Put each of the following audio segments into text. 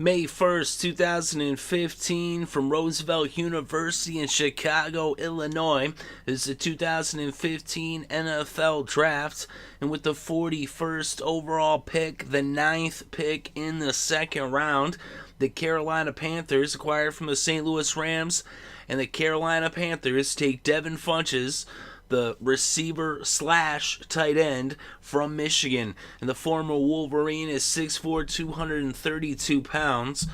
May 1st, 2015, from Roosevelt University in Chicago, Illinois, is the 2015 NFL Draft. And with the 41st overall pick, the 9th pick in the second round, the Carolina Panthers, acquired from the St. Louis Rams, and the Carolina Panthers take Devin Funchess, the receiver slash tight end from Michigan. And the former Wolverine is 6'4", 232 pounds.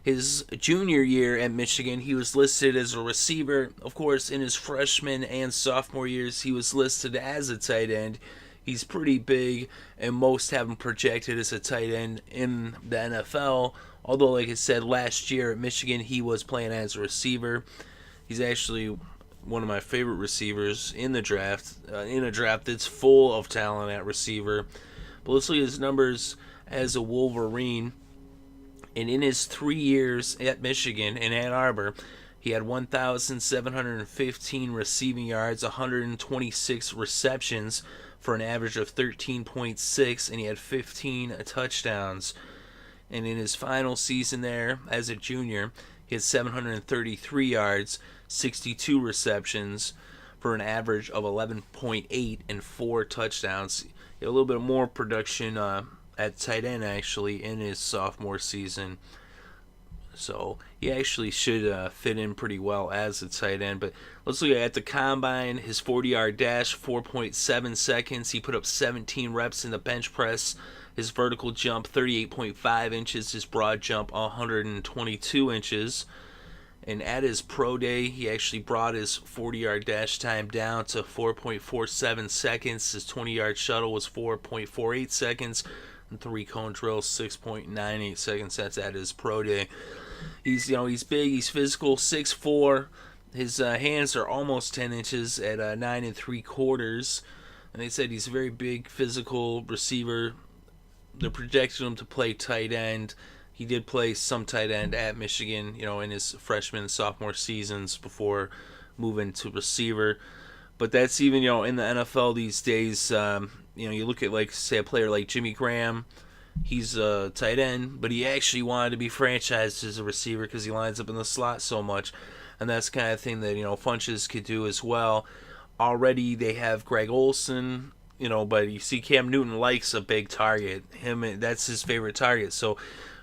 His junior year at Michigan, he was listed as a receiver. Of course, in his freshman and sophomore years, he was listed as a tight end. He's pretty big, and most have him projected as a tight end in the NFL. Although, like I said, last year at Michigan, he was playing as a receiver. He's actually one of my favorite receivers in the draft, in a draft that's full of talent at receiver. But let's look at his numbers as a Wolverine. And in his 3 years at Michigan in Ann Arbor, he had 1,715 receiving yards, 126 receptions for an average of 13.6, and he had 15 touchdowns. And in his final season there as a junior, he had 733 yards, 62 receptions for an average of 11.8 and 4 touchdowns. He had a little bit more production at tight end actually in his sophomore season. So he actually should fit in pretty well as a tight end. But let's look at the combine. His 40-yard dash, 4.7 seconds. He put up 17 reps in the bench press. His vertical jump, 38.5 inches. His broad jump, 122 inches. And at his pro day, he actually brought his 40-yard dash time down to 4.47 seconds. His 20-yard shuttle was 4.48 seconds. And 3-cone drill, 6.98 seconds. That's at his pro day. He's big, he's physical, 6'4". His hands are almost 10 inches at 9 3/4. And they said he's a very big physical receiver. They're projecting him to play tight end. He did play some tight end at Michigan, in his freshman and sophomore seasons before moving to receiver. But that's even, in the NFL these days. You look at, say, a player like Jimmy Graham. He's a tight end, but he actually wanted to be franchised as a receiver because he lines up in the slot so much. And that's the kind of thing that, Funchess could do as well. Already they have Greg Olsen, but you see Cam Newton likes a big target. That's his favorite target. So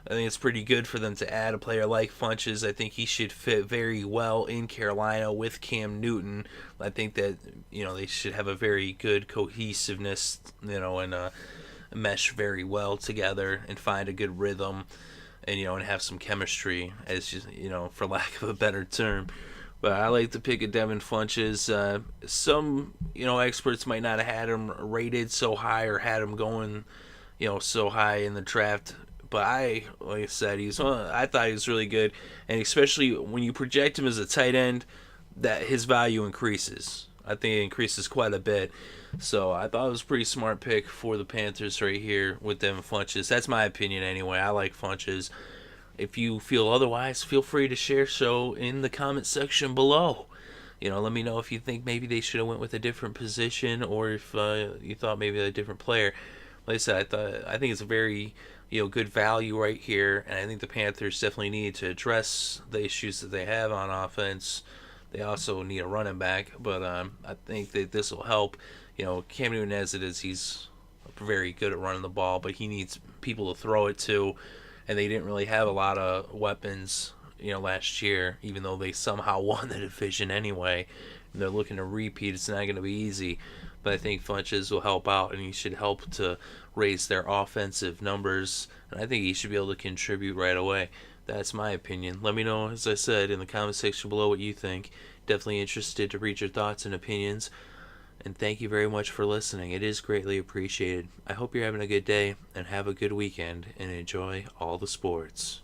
I think it's pretty good for them to add a player like Funchess. I think he should fit very well in Carolina with Cam Newton. I think that, they should have a very good cohesiveness, and mesh very well together and find a good rhythm and, and have some chemistry, as just, for lack of a better term. But I like the pick of Devin Funchess. Some, experts might not have had him rated so high or had him going, so high in the draft. But like I said, I thought he was really good. And especially when you project him as a tight end, that his value increases. I think it increases quite a bit. So I thought it was a pretty smart pick for the Panthers right here with Devin Funchess. That's my opinion anyway. I like Funchess. If you feel otherwise, feel free to share so in the comment section below. Let me know if you think maybe they should have went with a different position or if you thought maybe a different player. Like I said, I think it's a very good value right here, and I think the Panthers definitely need to address the issues that they have on offense. They also need a running back, but I think that this will help. Cam Newton, as it is, he's very good at running the ball, but he needs people to throw it to, and they didn't really have a lot of weapons, last year, even though they somehow won the division anyway. And they're looking to repeat. It's not going to be easy, but I think Funchess will help out, and he should help to raise their offensive numbers, and I think he should be able to contribute right away. That's my opinion. Let me know, as I said, in the comment section below what you think. Definitely interested to read your thoughts and opinions. And thank you very much for listening. It is greatly appreciated. I hope you're having a good day and have a good weekend and enjoy all the sports.